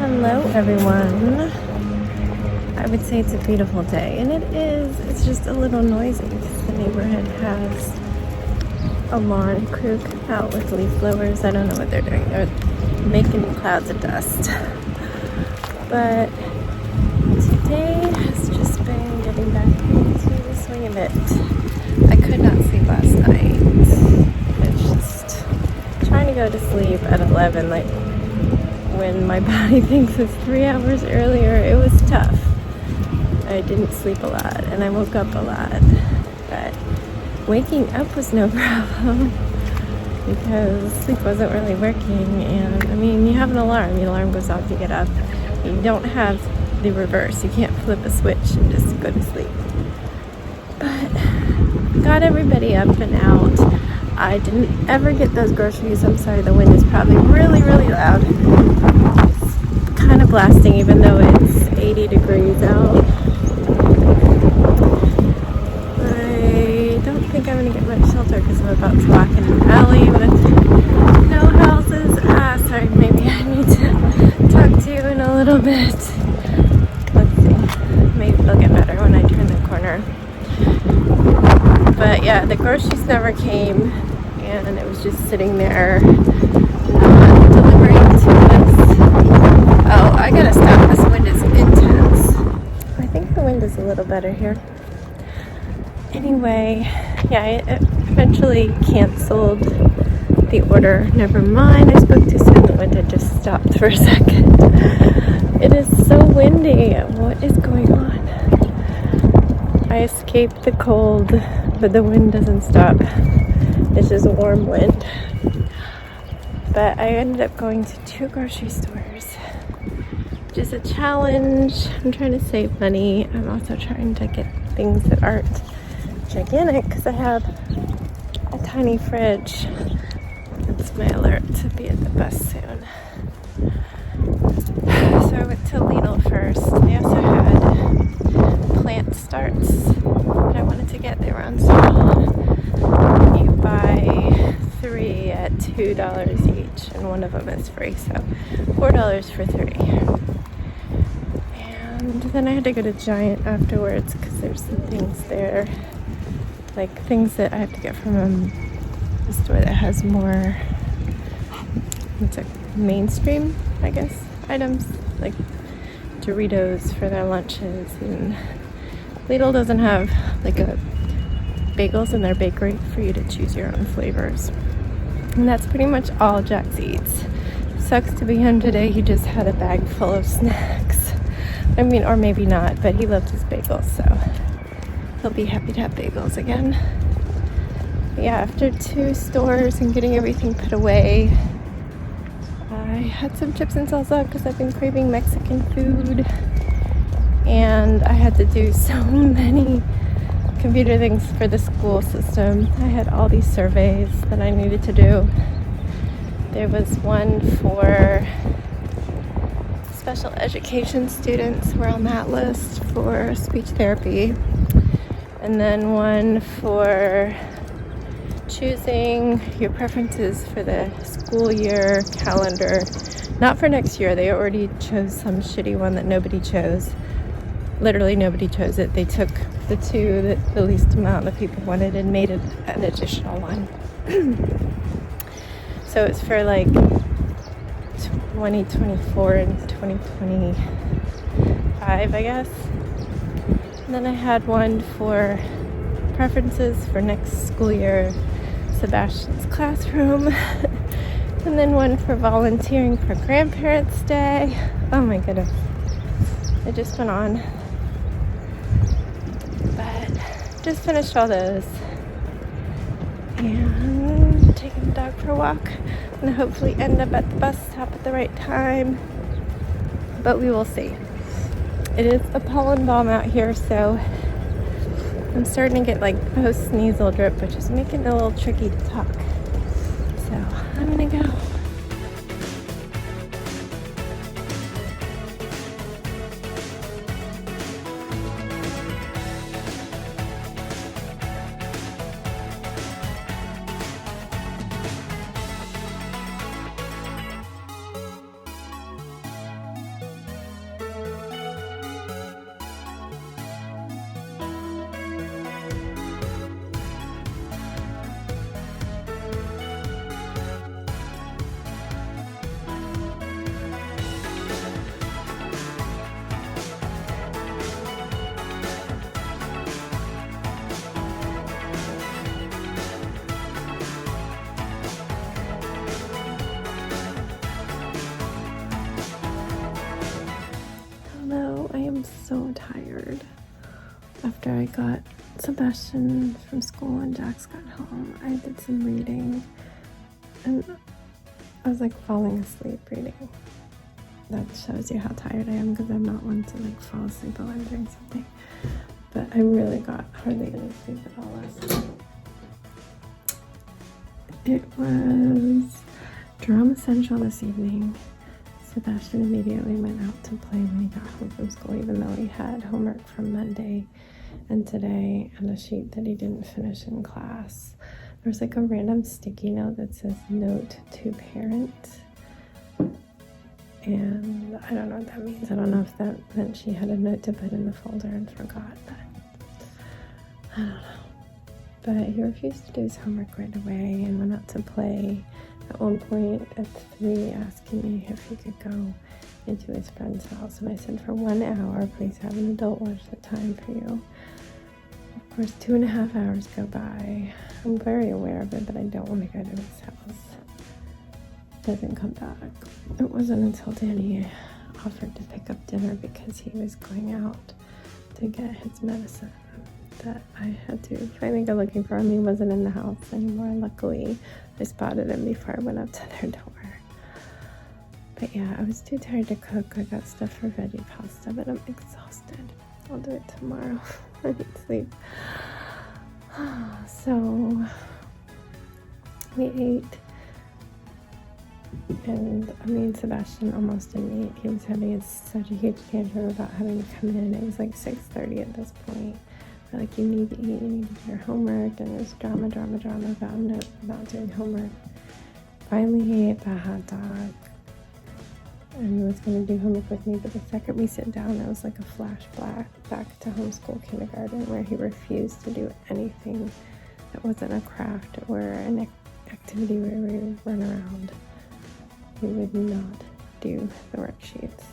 Hello everyone. I would say it's a beautiful day, and it is. It's just a little noisy because the neighborhood has a lawn crew out with leaf blowers. I don't know what they're doing. They're making clouds of dust. But today has just been getting back into the swing of it. I could not sleep last night. It's just trying to go to sleep at 11, like when my body thinks it's 3 hours earlier. It was tough. I didn't sleep a lot and I woke up a lot, but waking up was no problem because sleep wasn't really working. And I mean, you have an alarm. The alarm goes off, you get up. You don't have the reverse. You can't flip a switch and just go to sleep. But got everybody up and out. I didn't ever get those groceries. I'm sorry, the wind is probably really, really loud. It's kind of blasting even though it's 80 degrees out. I don't think I'm going to get much shelter because I'm about to walk in an alley with no houses. Sorry, maybe I need to talk to you in a little bit. Let's see. Maybe it'll get better when I turn the corner. But yeah, the groceries never came, and it was just sitting there, not delivering to us. Oh, I gotta stop. This wind is intense. I think the wind is a little better here. Anyway, yeah, I eventually canceled the order. Never mind, I spoke too soon. The wind had just stopped for a second. It is so windy. What is going on? I escaped the cold, but the wind doesn't stop. It's just a warm wind. But I ended up going to 2 grocery stores, which is a challenge. I'm trying to save money. I'm also trying to get things that aren't gigantic because I have a tiny fridge. That's my alert to be at the bus soon. So I went to Lidl first. They also had plant starts that I wanted to get. They were on sale. You buy 3 at $2 each, and one of them is free, so $4 for 3. And then I had to go to Giant afterwards because there's some things there, like things that I have to get from a store that has more, it's like mainstream, I guess, items, like Doritos for their lunches. And Lidl doesn't have like bagels in their bakery for you to choose your own flavors. And that's pretty much all Jax eats. Sucks to be him today. He just had a bag full of snacks. I mean, or maybe not, but he loves his bagels, so he'll be happy to have bagels again. But yeah, after 2 stores and getting everything put away, I had some chips and salsa because I've been craving Mexican food. And I had to do so many computer things for the school system. I had all these surveys that I needed to do. There was one for special education students, were on that list for speech therapy. And then one for choosing your preferences for the school year calendar. Not for next year. They already chose some shitty one that nobody chose. Literally nobody chose it. They took the 2 that the least amount of people wanted and made it an additional one. So it's for like 2024 and 2025, I guess. And then I had one for preferences for next school year, Sebastian's classroom. And then one for volunteering for Grandparents' Day. Oh my goodness. It just went on. Just finished all those and taking the dog for a walk, and hopefully end up at the bus stop at the right time, but we will see. It is a pollen bomb out here, so I'm starting to get like post-nasal drip, which is making it a little tricky to talk. So I'm gonna go. tired. After I got Sebastian from school and Jax got home, I did some reading, and I was like falling asleep reading. That shows you how tired I am, because I'm not one to like fall asleep while I'm doing something. But I really got hardly any sleep at all last night. It was drama central this evening. Sebastian immediately went out to play when he got home from school, even though he had homework from Monday and today and a sheet that he didn't finish in class. There's like a random sticky note that says note to parent. And I don't know what that means. I don't know if that meant she had a note to put in the folder and forgot, but I don't know. But he refused to do his homework right away and went out to play. At one point at 3, asking me if he could go into his friend's house. And I said, for 1 hour, please have an adult watch the time for you. Of course, 2.5 hours go by. I'm very aware of it, but I don't want to go to his house. Doesn't come back. It wasn't until Danny offered to pick up dinner because he was going out to get his medicine that I had to finally go looking for him. He wasn't in the house anymore. Luckily, I spotted him before I went up to their door. But yeah, I was too tired to cook. I got stuff for veggie pasta, but I'm exhausted. I'll do it tomorrow. I need sleep. So we ate. And me and Sebastian almost didn't eat. He was having such a huge tantrum about having to come in. It was like 6:30 at this point. We're like, you need to eat, you need to do your homework. And there's drama about doing homework. Finally, he ate the hot dog and was going to do homework with me. But the second we sit down, it was like a flashback back to homeschool kindergarten, where he refused to do anything that wasn't a craft or an activity where we would run around. He would not do the worksheets.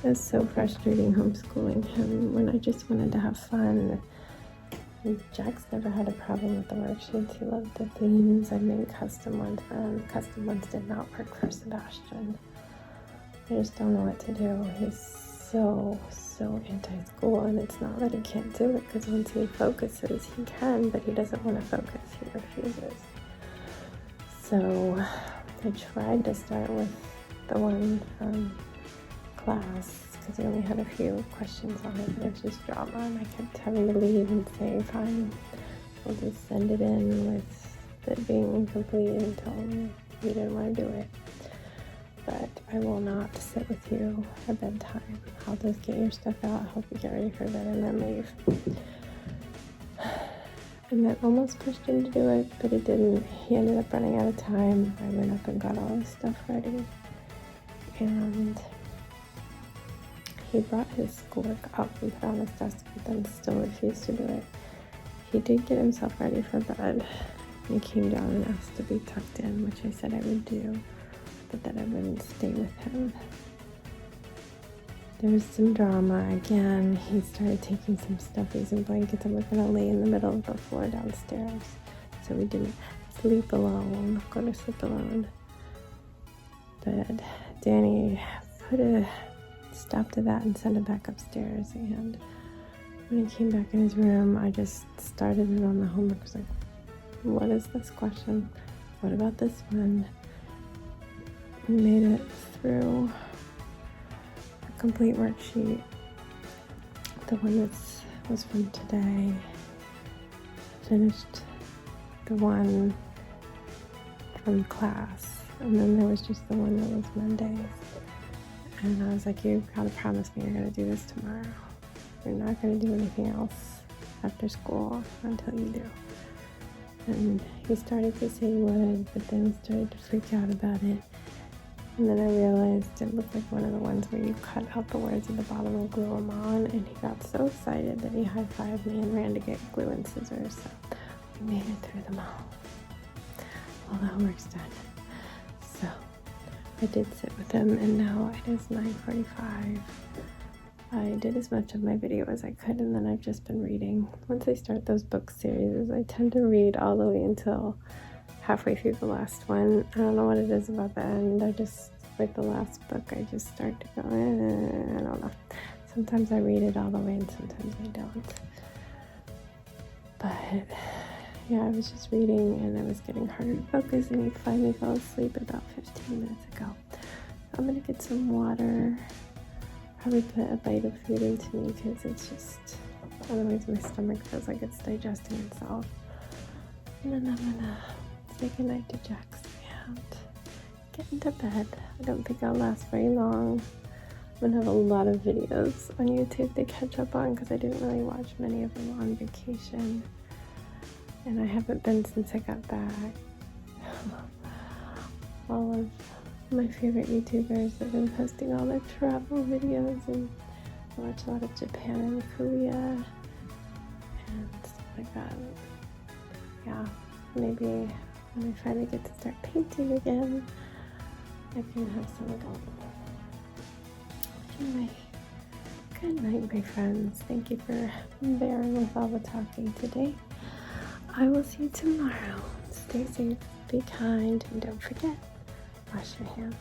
It was so frustrating homeschooling him when I just wanted to have fun. And Jax never had a problem with the worksheets. He loved the themes. I made custom ones for him. Custom ones did not work for Sebastian. I just don't know what to do. He's so anti-school, and it's not that he can't do it, because once he focuses, he can, but he doesn't want to focus. He refuses. So I tried to start with the one from class, because he only had a few questions on it. It was just drama, and I kept having to leave and say, fine, we'll just send it in with it being incomplete until you didn't want to do it. But I will not sit with you at bedtime. I'll just get your stuff out, help you get ready for bed, and then leave. And that almost pushed him to do it, but it didn't. He ended up running out of time. I went up and got all his stuff ready. And he brought his schoolwork up and put it on his desk, but then still refused to do it. He did get himself ready for bed. He came down and asked to be tucked in, which I said I would do, but that I wouldn't stay with him. There was some drama again. He started taking some stuffies and blankets, and we're going to lay in the middle of the floor downstairs. So we didn't sleep alone, go to sleep alone. But Danny put a stop to that and sent it back upstairs. And when he came back in his room, I just started it on the homework. I was like, what is this question? What about this one? We made it through complete worksheet. The one that was from today. Finished the one from class, and then there was just the one that was Mondays. And I was like, you gotta promise me you're gonna do this tomorrow. You're not gonna do anything else after school until you do. And he started to say he would, but then he started to freak out about it. And then I realized it looked like one of the ones where you cut out the words at the bottom and glue them on. And he got so excited that he high-fived me and ran to get glue and scissors. So we made it through them all. All the homework's done. So I did sit with him, and now it is 9:45. I did as much of my video as I could, and then I've just been reading. Once I start those book series, I tend to read all the way until halfway through the last one. I don't know what it is about the end. like the last book, I just start to go, I don't know. Sometimes I read it all the way and sometimes I don't. But yeah, I was just reading and I was getting harder to focus, and he finally fell asleep about 15 minutes ago. So I'm gonna get some water, probably put a bite of food into me because it's just, otherwise my stomach feels like it's digesting itself. And then I'm gonna say goodnight to Jax and get into bed. I don't think I'll last very long. I'm gonna have a lot of videos on YouTube to catch up on because I didn't really watch many of them on vacation. And I haven't been since I got back. All of my favorite YouTubers have been posting all their travel videos, and I watch a lot of Japan and Korea and stuff like that. Yeah, maybe when I finally get to start painting again, I can have some of them. Anyway, good night, my friends. Thank you for bearing with all the talking today. I will see you tomorrow. Stay safe, be kind, and don't forget, wash your hands.